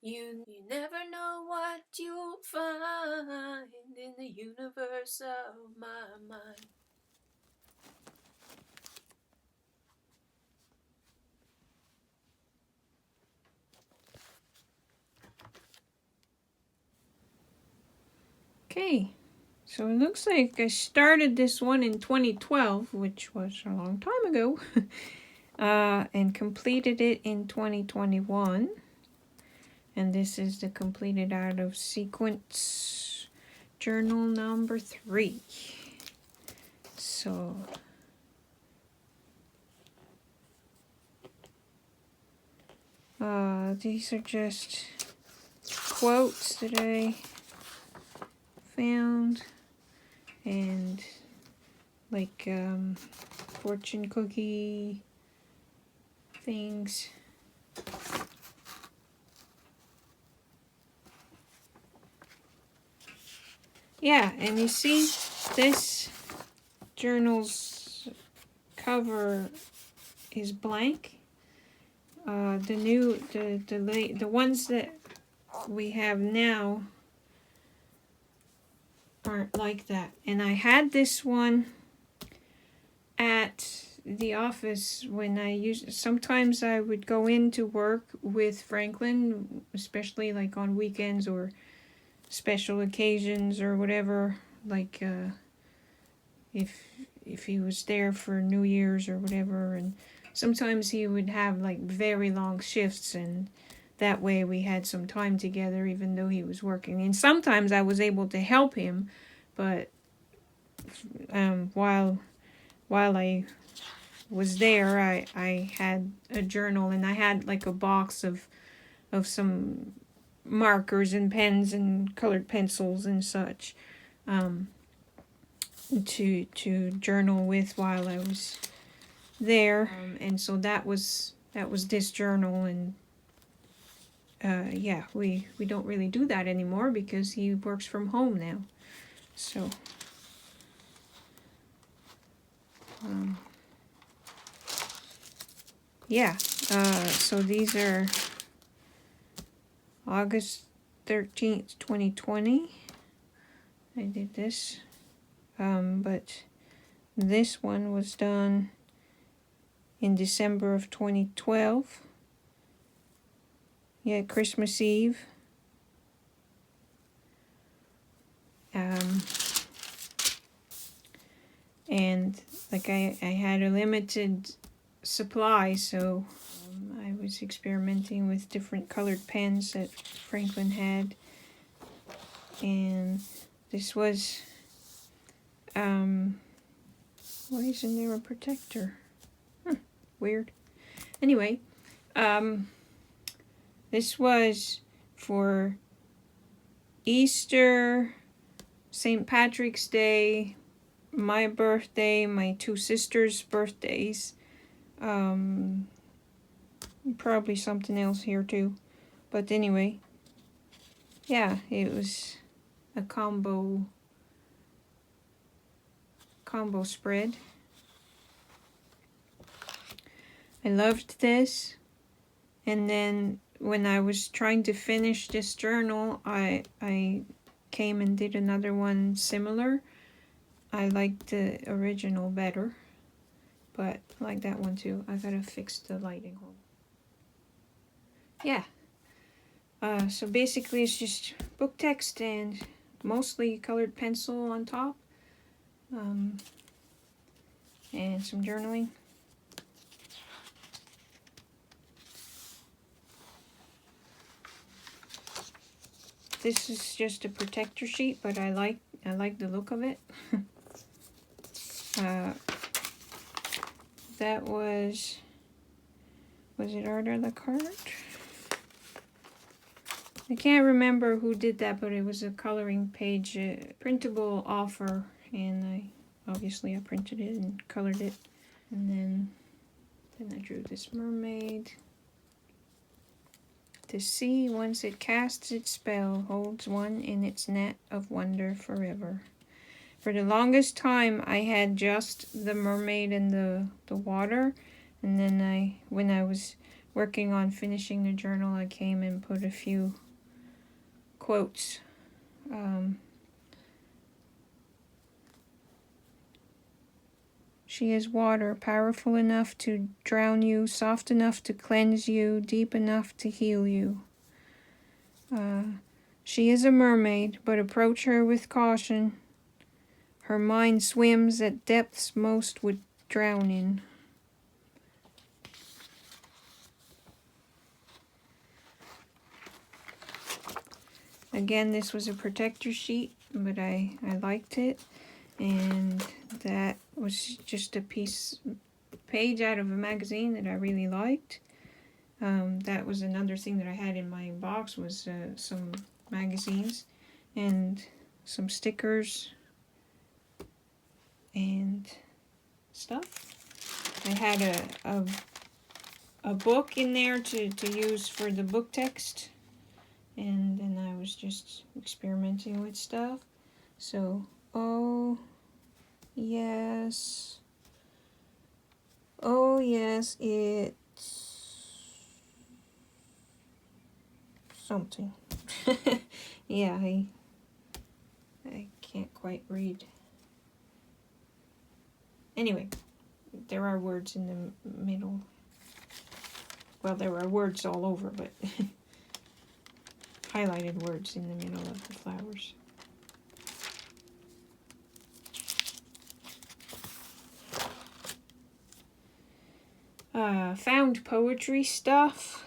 You never know what you'll find in the universe of my mind. Okay, so it looks like I started this one in 2012, which was a long time ago, and completed it in 2021. And this is the completed out of sequence journal number 3. So these are just quotes that I found, and like fortune cookie things. Yeah, and you see this journal's cover is blank. The ones that we have now aren't like that. And I had this one at the office when sometimes I would go into work with Franklin, especially like on weekends or special occasions or whatever, like if he was there for New Year's or whatever. And sometimes he would have like very long shifts, and that way we had some time together even though he was working. And sometimes I was able to help him, but while I was there, I had a journal, and I had like a box of some markers and pens and colored pencils and such, to journal with while I was there. And so that was this journal. And yeah, we don't really do that anymore because he works from home now. So yeah, so these are August 13th, 2020. I did this, but this one was done in December of 2012. Yeah, Christmas Eve. And like I had a limited supply, so I was experimenting with different colored pens that Franklin had. And this was, why isn't there a protector? Weird. Anyway, this was for Easter, St. Patrick's Day, my birthday, my two sisters' birthdays, probably something else here too. But anyway, yeah, it was a combo spread. I loved this. And then when I was trying to finish this journal, I came and did another one similar. I liked the original better, but I like that one too. I gotta fix the lighting hole. Yeah. So basically it's just book text and mostly colored pencil on top, and some journaling. This is just a protector sheet, but I like the look of it. That was it Art a la carte? I can't remember who did that, but it was a coloring page, printable offer, and I printed it and colored it. And then I drew this mermaid. The sea, once it casts its spell, holds one in its net of wonder forever. For the longest time, I had just the mermaid and the water. And then when I was working on finishing the journal, I came and put a few quotes. She is water, powerful enough to drown you, soft enough to cleanse you, deep enough to heal you. She is a mermaid, but approach her with caution. Her mind swims at depths most would drown in. Again, this was a protector sheet, but I liked it. And that was just a page out of a magazine that I really liked. That was another thing that I had in my box, was some magazines and some stickers and stuff. I had a book in there to use for the book text, and then I was just experimenting with stuff. So, oh yes, it's something. Yeah, I can't quite read. Anyway, there are words in the middle. Well, there are words all over, but highlighted words in the middle of the flowers. Found poetry stuff.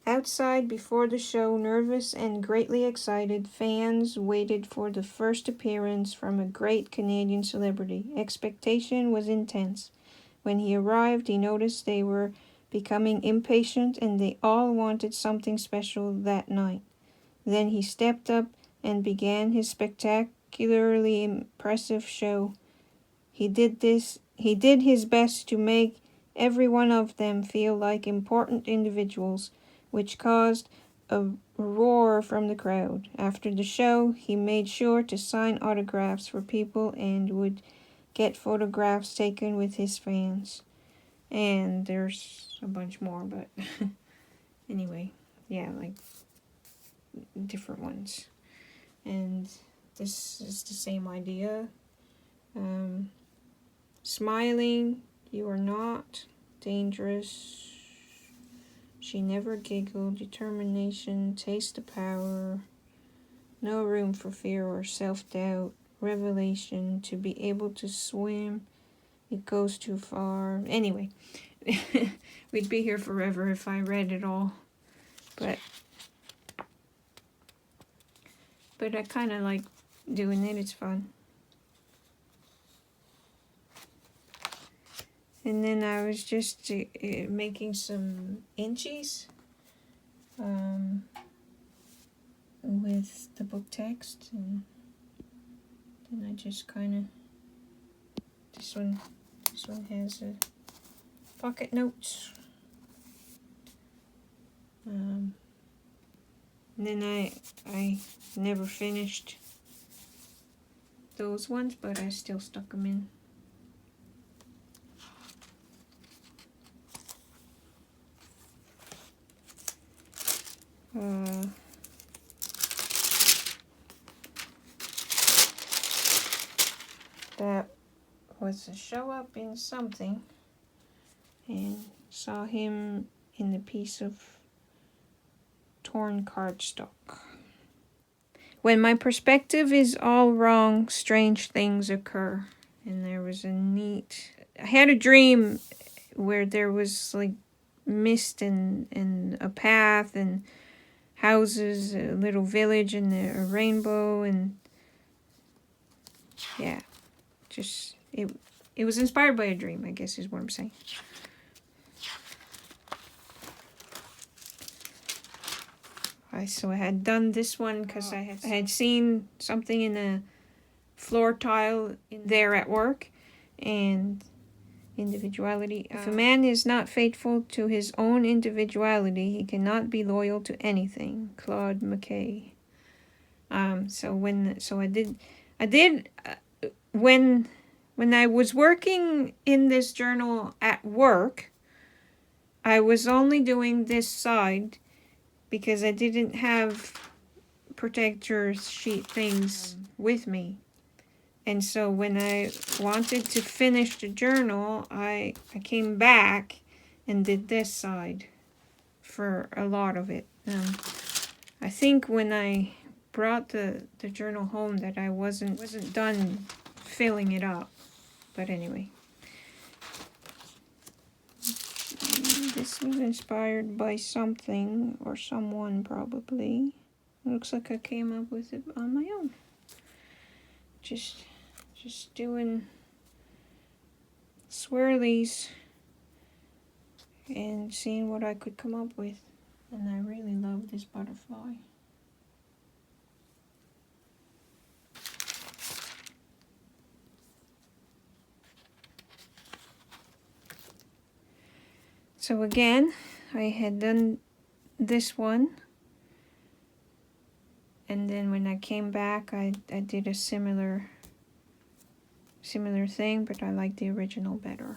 Outside before the show, nervous and greatly excited, fans waited for the first appearance from a great Canadian celebrity. Expectation was intense. When he arrived, he noticed they were becoming impatient and they all wanted something special that night. Then he stepped up and began his spectacularly impressive show. He did his best to make every one of them feel like important individuals, which caused a roar from the crowd. After the show, he made sure to sign autographs for people and would get photographs taken with his fans. And there's a bunch more, but anyway, yeah, like different ones. And this is the same idea. Smiling, you are not dangerous. She never giggled. Determination, taste the power. No room for fear or self-doubt. Revelation, to be able to swim. It goes too far. Anyway, we'd be here forever if I read it all. But I kind of like doing it. It's fun. And then I was just making some inchies with the book text, and then I just kind of, this one has a pocket notes. And then I never finished those ones, but I still stuck them in. That was a show up in something, and saw him in the piece of torn cardstock. When my perspective is all wrong, strange things occur. And there was I had a dream where there was like mist and a path and houses, a little village and a rainbow, and yeah, just it was inspired by a dream, I guess is what I'm saying. So I had done this one because I had seen something in a floor tile there at work, and individuality. If a man is not faithful to his own individuality, he cannot be loyal to anything. Claude McKay. So when when I was working in this journal at work, I was only doing this side because I didn't have protector sheet things with me. And so when I wanted to finish the journal, I came back and did this side for a lot of it. I think when I brought the journal home that I wasn't done filling it up. But anyway. This was inspired by something or someone probably. Looks like I came up with it on my own. Just doing swirlies and seeing what I could come up with. And I really love this butterfly. So again, I had done this one. And then when I came back, I did a similar thing, but I like the original better.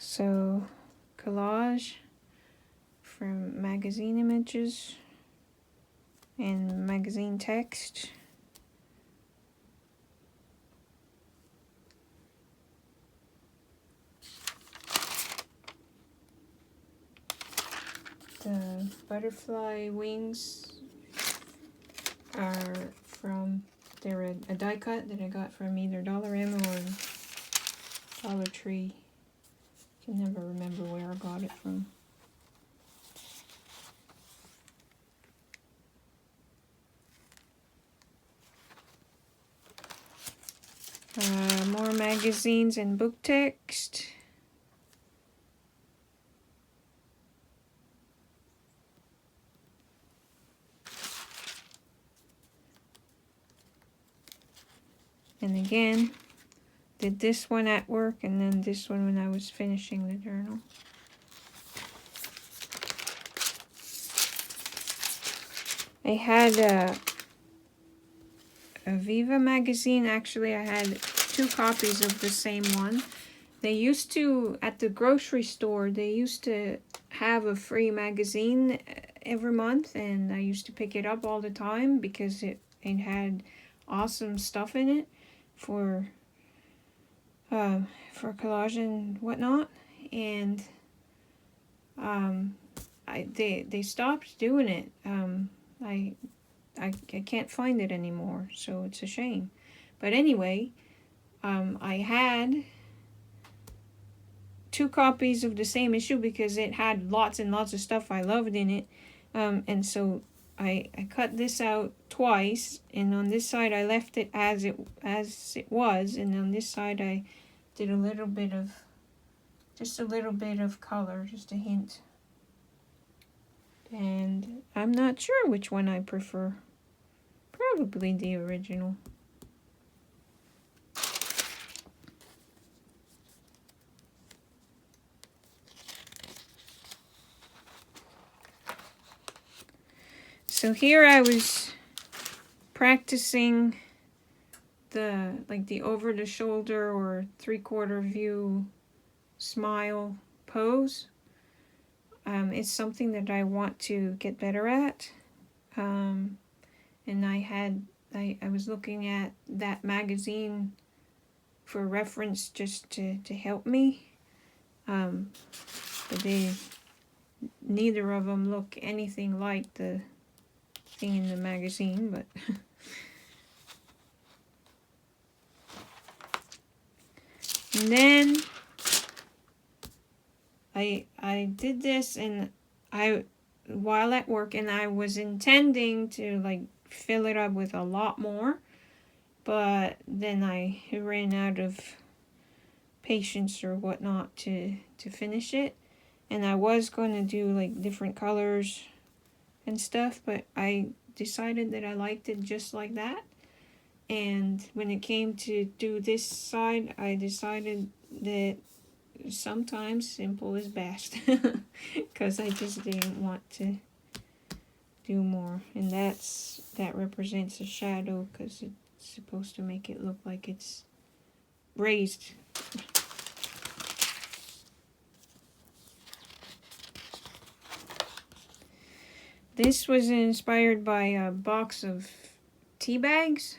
So, collage from magazine images and magazine text. The butterfly wings are from, they're a die cut that I got from either Dollarama or Dollar Tree. I can never remember where I got it from. More magazines and book text. And again, did this one at work and then this one when I was finishing the journal. I had a Viva magazine. Actually, I had 2 copies of the same one. They used to, at the grocery store, they used to have a free magazine every month, and I used to pick it up all the time because it had awesome stuff in it for collage and whatnot. And they stopped doing it. I can't find it anymore, so it's a shame. But anyway, I had 2 copies of the same issue because it had lots and lots of stuff I loved in it. And so I cut this out twice, and on this side I left it as it was, and on this side I did just a little bit of color, just a hint. And I'm not sure which one I prefer. Probably the original. So here I was practicing the over the shoulder or 3/4 view smile pose. It's something that I want to get better at. And I was looking at that magazine for reference just to help me. But neither of them look anything like the thing in the magazine, but and then I did this, and while at work, and I was intending to fill it up with a lot more, but then I ran out of patience or whatnot to finish it, and I was going to do different colors and stuff, but I decided that I liked it just like that. And when it came to do this side, I decided that sometimes simple is best because I just didn't want to do more. And that represents a shadow because it's supposed to make it look like it's raised. This was inspired by a box of tea bags,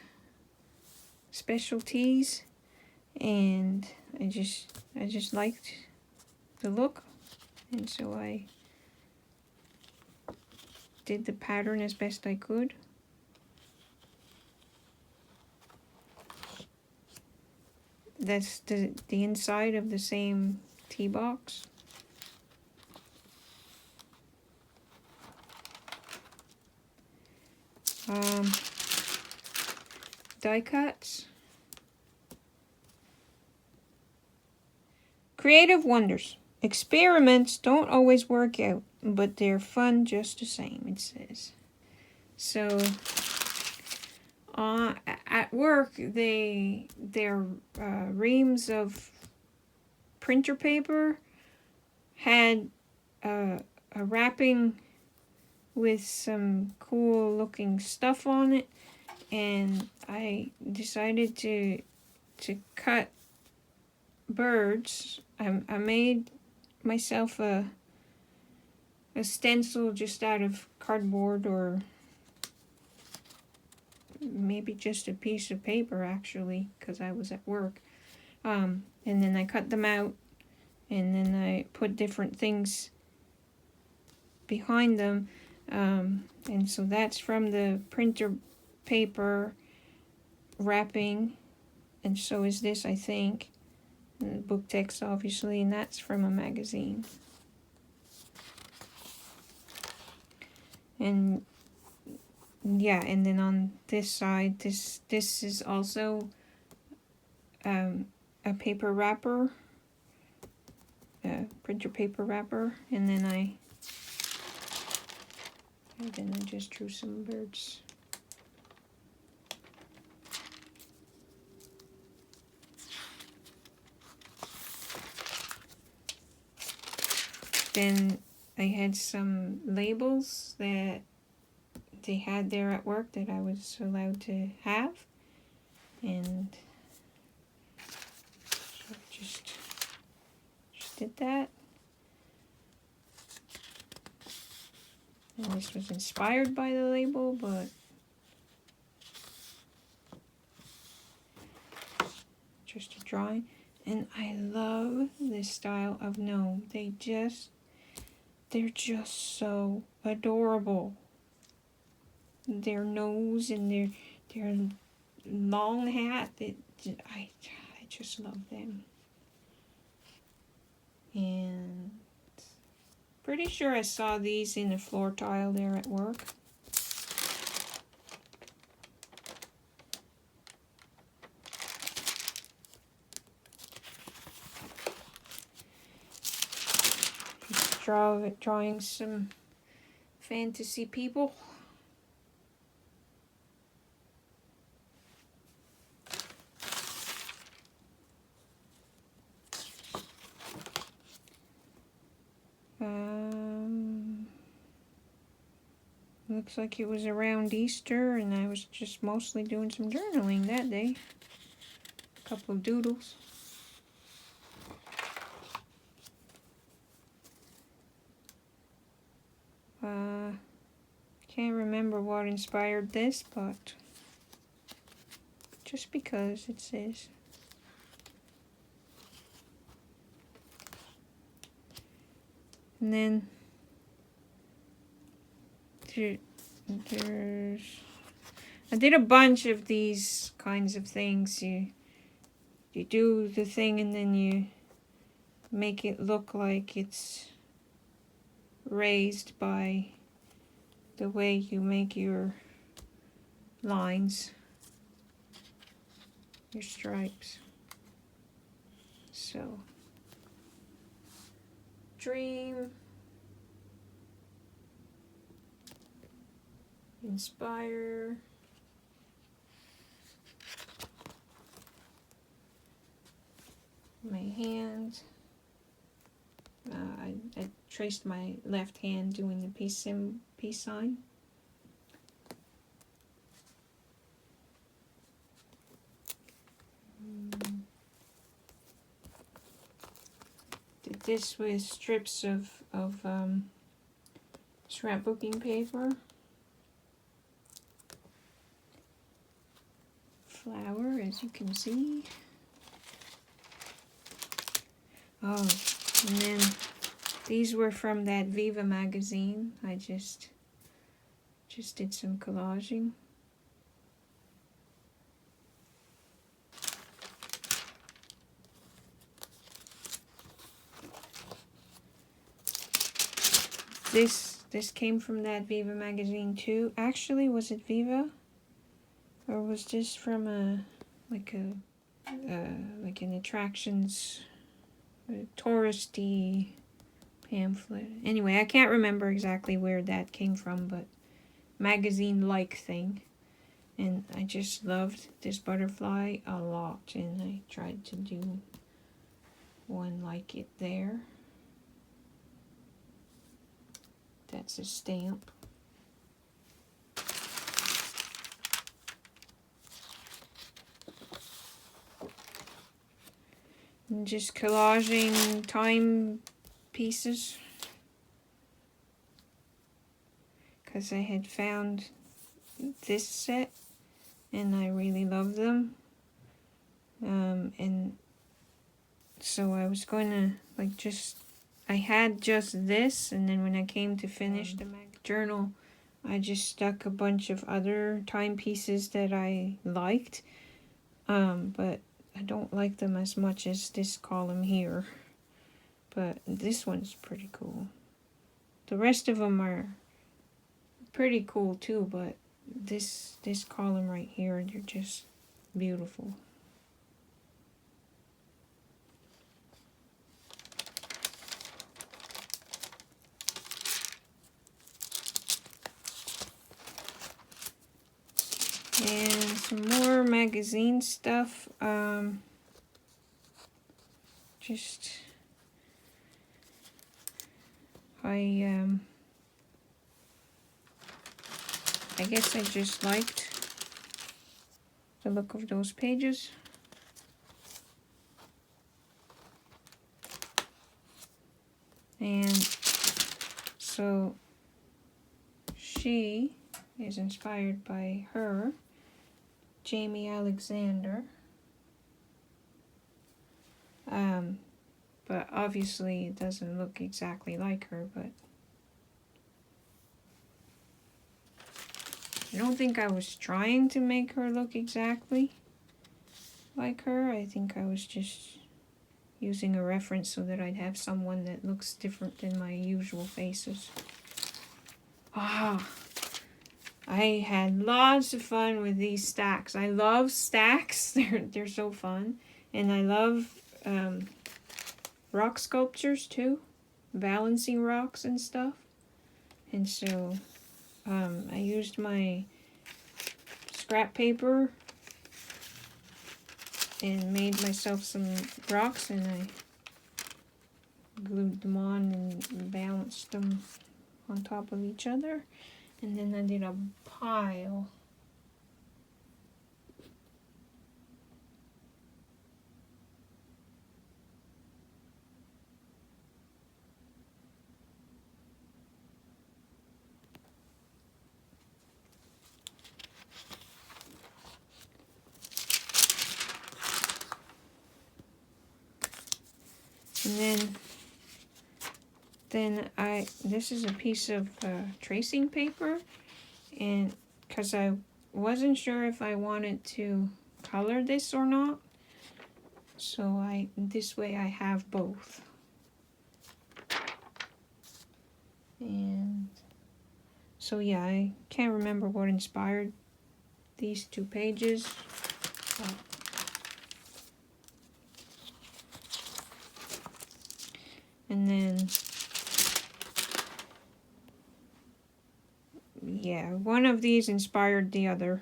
special teas, and I just liked the look, and so I did the pattern as best I could. That's the inside of the same tea box. Die cuts. Creative wonders. Experiments don't always work out, but they're fun just the same, it says. So, at work, their reams of printer paper had a wrapping with some cool looking stuff on it, and I decided to cut birds. I made myself a stencil just out of cardboard, or maybe just a piece of paper actually, because I was at work. And then I cut them out, and then I put different things behind them. And so that's from the printer paper wrapping, and so is this, I think. And the book text, obviously, and that's from a magazine. And yeah, and then on this side, this is also a paper wrapper, printer paper wrapper, and then I just drew some birds. Then I had some labels that they had there at work that I was allowed to have, and so just did that. And this was inspired by the label, but just a drawing. And I love this style of gnome. They're just so adorable. Their nose and their long hat, I just love them. And pretty sure I saw these in the floor tile there at work. Just drawing some fantasy people. Looks like it was around Easter, and I was just mostly doing some journaling that day. A couple of doodles. Can't remember what inspired this, but just because it says. And then there's, I did a bunch of these kinds of things. You do the thing and then you make it look like it's raised by the way you make your lines, your stripes. So, dream, inspire, my hand. I traced my left hand doing the peace sign. this with strips of scrapbooking paper. Flower, as you can see. Oh, and then these were from that Viva magazine. I just did some collaging. This came from that Viva magazine too. Actually, was it Viva? Or was this from like an attractions, touristy pamphlet? Anyway, I can't remember exactly where that came from, but magazine-like thing. And I just loved this butterfly a lot, and I tried to do one like it there. That's a stamp. And just collaging time pieces, because I had found this set and I really love them, and so I was going to I had just this, and then when I came to finish the journal, I just stuck a bunch of other timepieces that I liked, but I don't like them as much as this column here, but this one's pretty cool. The rest of them are pretty cool too, but this column right here, they're just beautiful. And some more magazine stuff. I guess I just liked the look of those pages. And so she is inspired by her, Jamie Alexander. But obviously it doesn't look exactly like her, but I don't think I was trying to make her look exactly like her. I think I was just using a reference so that I'd have someone that looks different than my usual faces. Ah, I had lots of fun with these stacks. I love stacks. They're so fun. And I love rock sculptures too, balancing rocks and stuff. And so I used my scrap paper and made myself some rocks, and I glued them on and balanced them on top of each other. And then I did a pile. And then this is a piece of tracing paper, and because I wasn't sure if I wanted to color this or not, so this way I have both. And so yeah, I can't remember what inspired these two pages. And then, yeah, one of these inspired the other.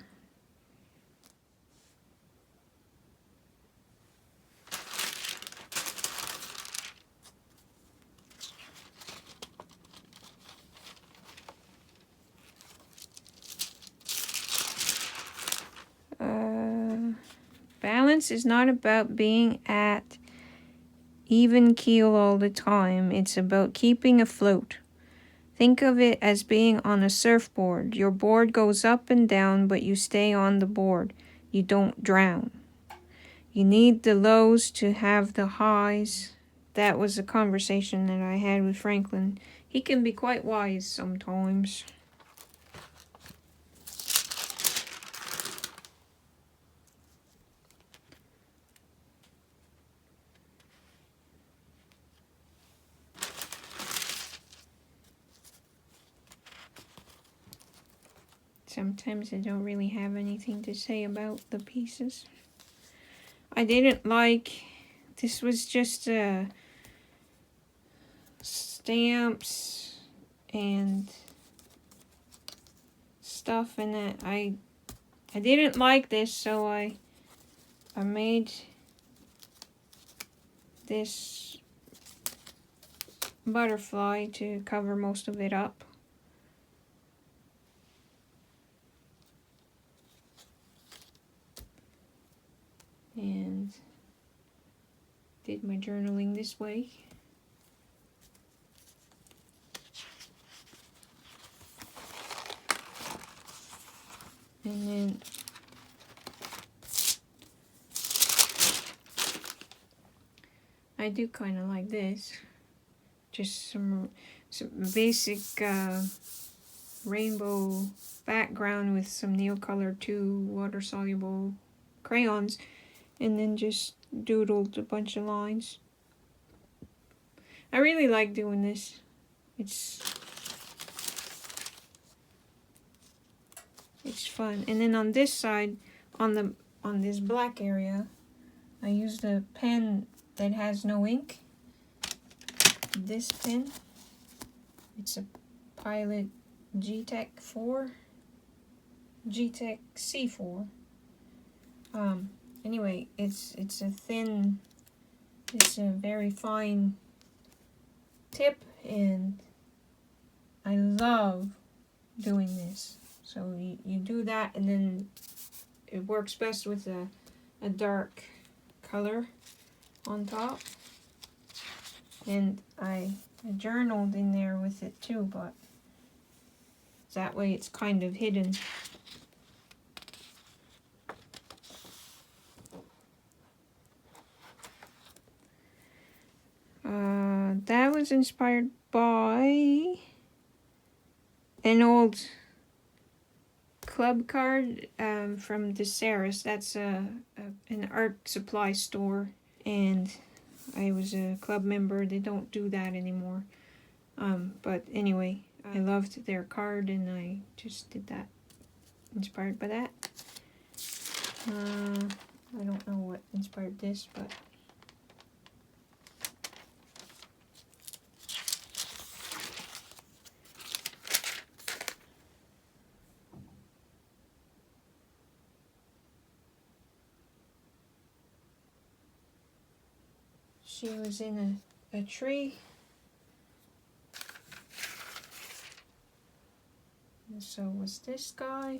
Balance is not about being at even keel all the time. It's about keeping afloat. Think of it as being on a surfboard. Your board goes up and down, but you stay on the board. You don't drown. You need the lows to have the highs. That was a conversation that I had with Franklin. He can be quite wise sometimes. Sometimes I don't really have anything to say about the pieces. I didn't like, this was just stamps and stuff, and that I didn't like this, so I made this butterfly to cover most of it up. And did my journaling this way. And then I do kind of like this. Just some basic rainbow background with some Neocolor 2 water-soluble crayons, and then just doodled a bunch of lines. I really like doing this. It's fun. And then on this side, on this black area, I used a pen that has no ink. This pen. It's a Pilot G-Tech 4. G-Tech C4. Anyway, it's a thin, it's a very fine tip, and I love doing this. So you do that, and then it works best with a dark color on top. And I journaled in there with it too, but that way it's kind of hidden. That was inspired by an old club card from DeSaris. That's an art supply store, and I was a club member. They don't do that anymore. But anyway, I loved their card, and I just did that, inspired by that. I don't know what inspired this, but she was in a tree. And so was this guy.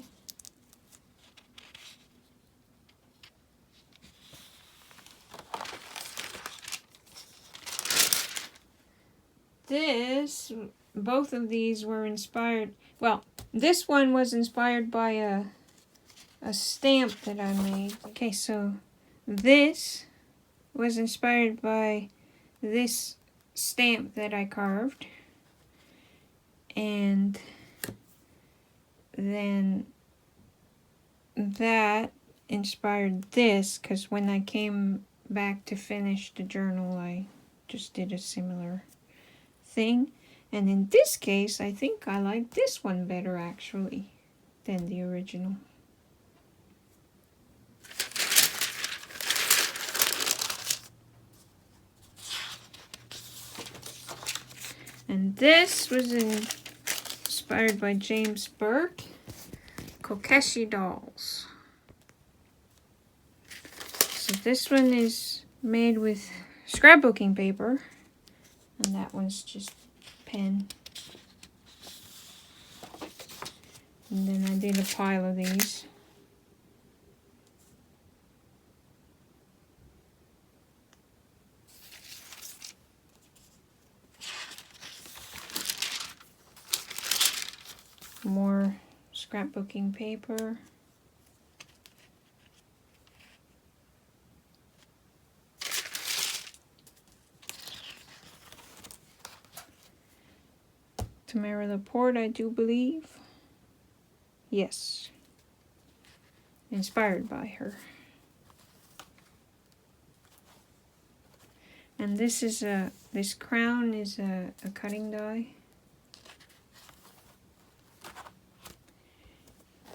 Both of these were inspired, well, this one was inspired by a stamp that I made. Okay, so this was inspired by this stamp that I carved, and then that inspired this, because when I came back to finish the journal, I just did a similar thing. And in this case, I think I like this one better actually than the original. And this was inspired by James Burke, Kokeshi Dolls. So this one is made with scrapbooking paper, and that one's just pen. And then I did a pile of these. scrapbooking paper. Tamara Laporte, I do believe. Yes. Inspired by her. And this is this crown is a cutting die.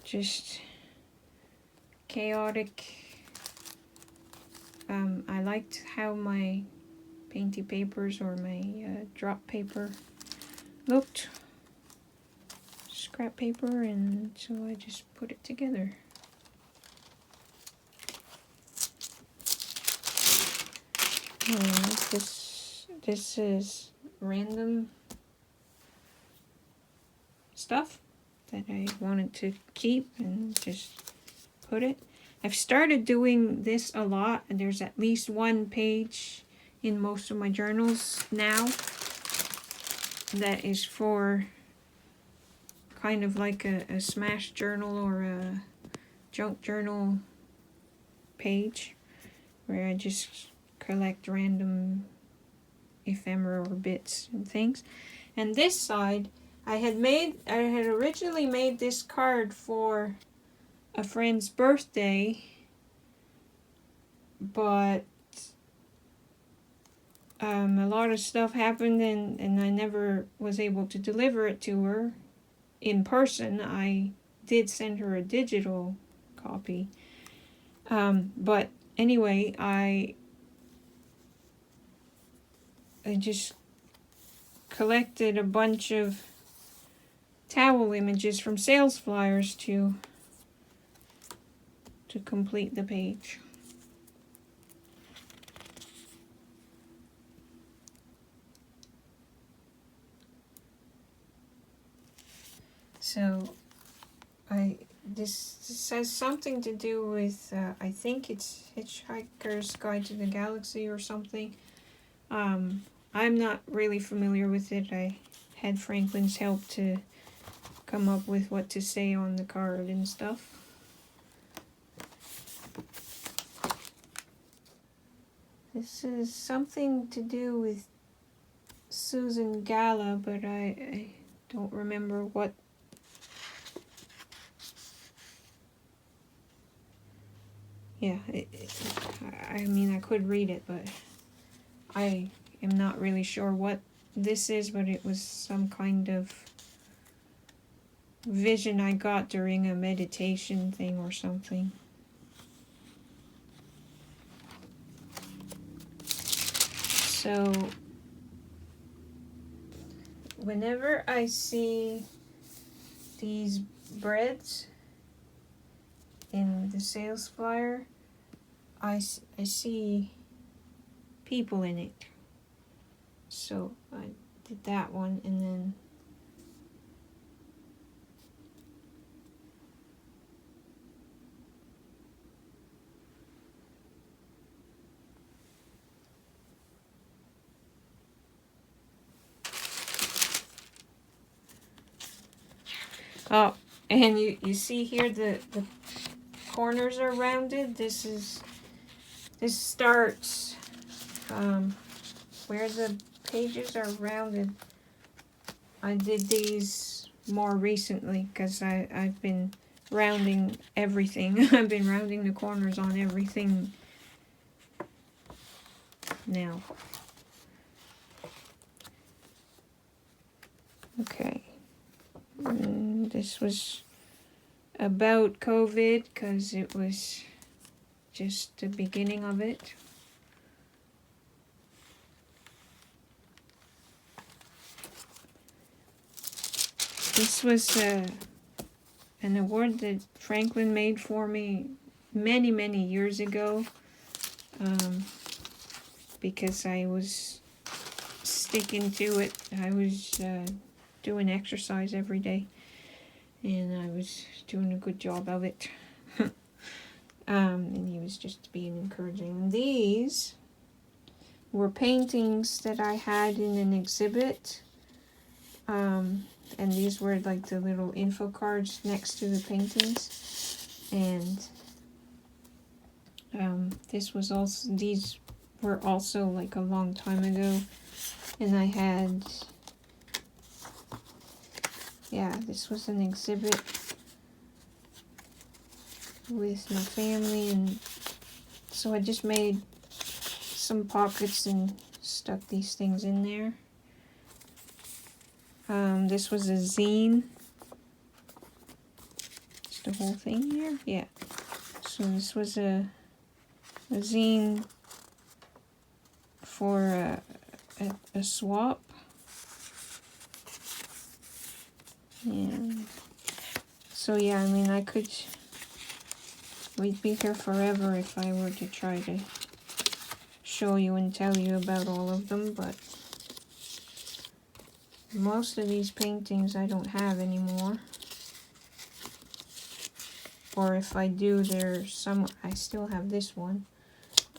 Just chaotic. I liked how my painty papers or my drop paper looked. Scrap paper, and so I just put it together. This is random stuff that I wanted to keep and just put it. I've started doing this a lot, and there's at least one page in most of my journals now that is for kind of like a smash journal or a junk journal page where I just collect random ephemera or bits and things. And this side, I had originally made this card for a friend's birthday, but a lot of stuff happened and I never was able to deliver it to her in person. I did send her a digital copy. But anyway, I just collected a bunch of towel images from sales flyers to complete the page. So this has something to do with I think it's Hitchhiker's Guide to the Galaxy or something. I'm not really familiar with it. I had Franklin's help to come up with what to say on the card and stuff. This is something to do with Susan Gala, but I don't remember what. Yeah, I mean, I could read it, but I am not really sure what this is, but it was some kind of vision I got during a meditation thing or something. So, whenever I see these breads in the sales flyer, I see people in it. So I did that one, and then oh, and you see here the corners are rounded. This starts where the pages are rounded. I did these more recently because I've been rounding everything. I've been rounding the corners on everything now. Okay. And this was about COVID because it was just the beginning of it. This was an award that Franklin made for me many, many years ago because I was sticking to it. I was doing exercise every day, and I was doing a good job of it. And he was just being encouraging. These were paintings that I had in an exhibit and these were like the little info cards next to the paintings. And these were also like a long time ago. And I had, yeah, this was an exhibit with my family, and so I just made some pockets and stuck these things in there. This was a zine. Is the whole thing here? Yeah. So this was a zine for a swap. And so yeah, I mean, we'd be here forever if I were to try to show you and tell you about all of them, but most of these paintings I don't have anymore. Or if I do, I still have this one.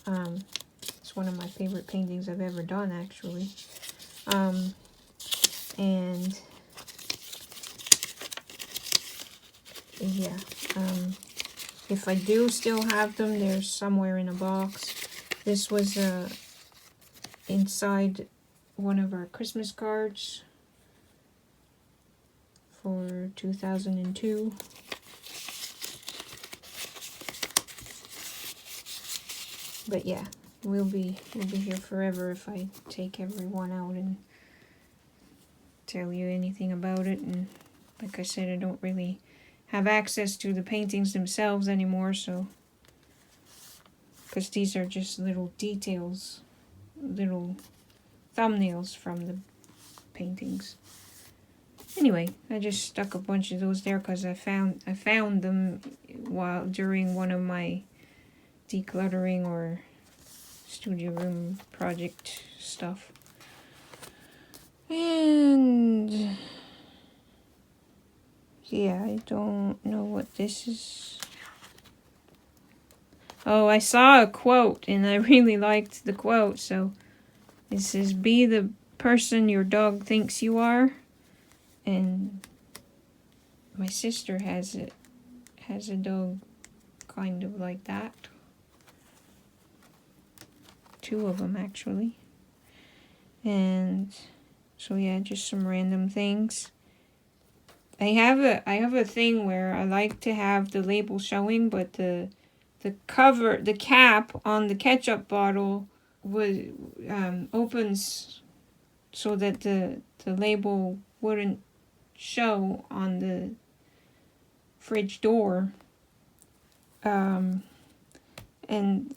It's one of my favorite paintings I've ever done, actually. And yeah, if I do still have them, they're somewhere in a box. This was inside one of our Christmas cards for 2002. But yeah, we'll be here forever if I take everyone out and tell you anything about it. And like I said, I don't really have access to the paintings themselves anymore, so because these are just little details, little thumbnails from the paintings. Anyway, I just stuck a bunch of those there because I found them during one of my decluttering or studio room project stuff. And yeah, I don't know what this is. Oh, I saw a quote and I really liked the quote. So it says, "Be the person your dog thinks you are." And my sister has a dog kind of like that. Two of them actually. And so yeah, just some random things. I have a thing where I like to have the label showing, but the cap on the ketchup bottle opens so that the label wouldn't show on the fridge door. And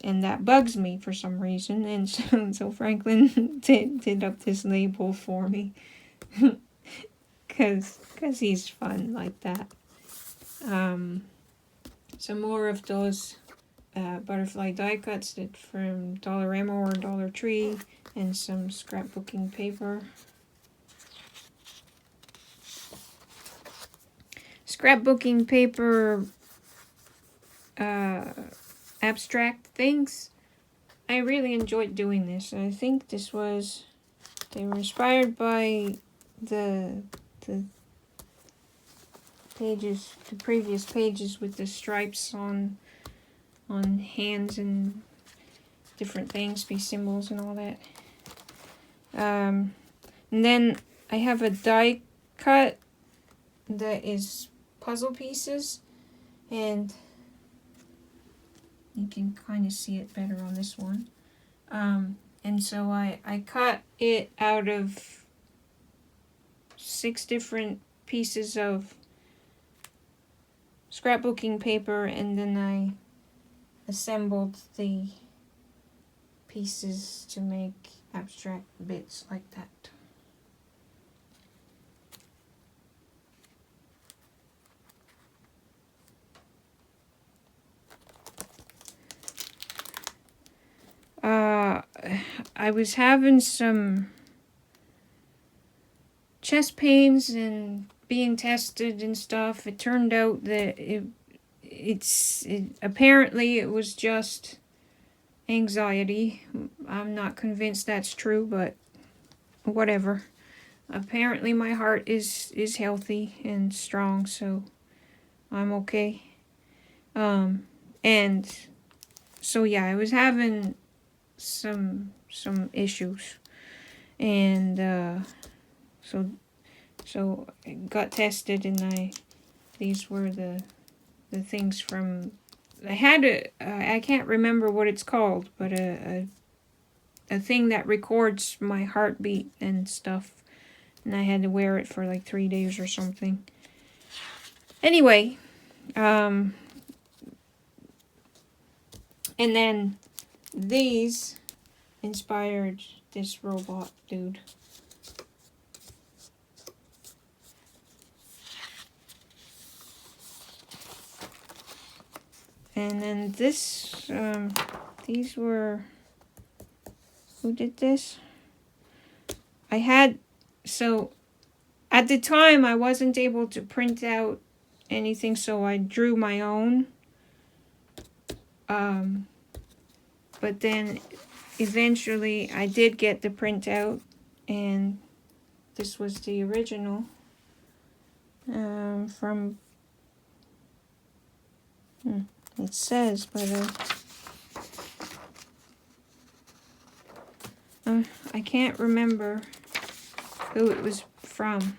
that bugs me for some reason, and so Franklin did up this label for me, cause he's fun like that. Some more of those butterfly die cuts from Dollarama or Dollar Tree, and some scrapbooking paper. Scrapbooking paper abstract things. I really enjoyed doing this. I think they were inspired by the pages, the previous pages with the stripes on hands and different things, be symbols and all that. And then I have a die cut that is puzzle pieces, and you can kind of see it better on this one. And so I cut it out of 6 different pieces of scrapbooking paper, and then I assembled the pieces to make abstract bits like that. I was having some chest pains and being tested and stuff. It turned out that apparently it was just anxiety. I'm not convinced that's true, but whatever. apparently my heart is healthy and strong, so I'm okay. And so yeah, I was having some issues, and so I got tested, and these were the things from. I had I can't remember what it's called, but a thing that records my heartbeat and stuff, and I had to wear it for like 3 days or something. Anyway, and then these inspired this robot dude. And then this, these were, who did this? I had, so at the time I wasn't able to print out anything, so I drew my own. But then eventually I did get the printout, and this was the original from, it says, but I can't remember who it was from.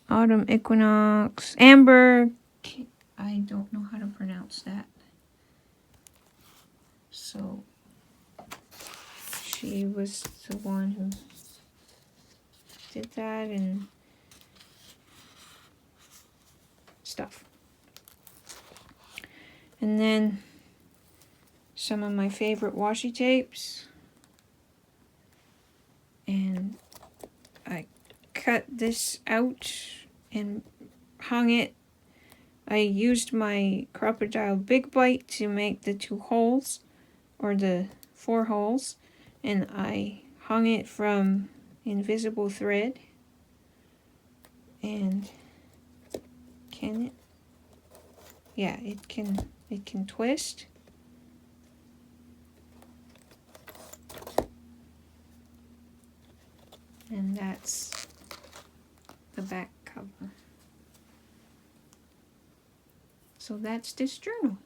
Autumn Equinox, Amber, I don't know how to pronounce that. So she was the one who did that and stuff. And then some of my favorite washi tapes. And I cut this out and hung it. I used my Crocodile Big Bite to make the 2 holes, or the 4 holes, and I hung it from invisible thread. And can it? Yeah, it can twist. And that's the back cover. So that's this journal.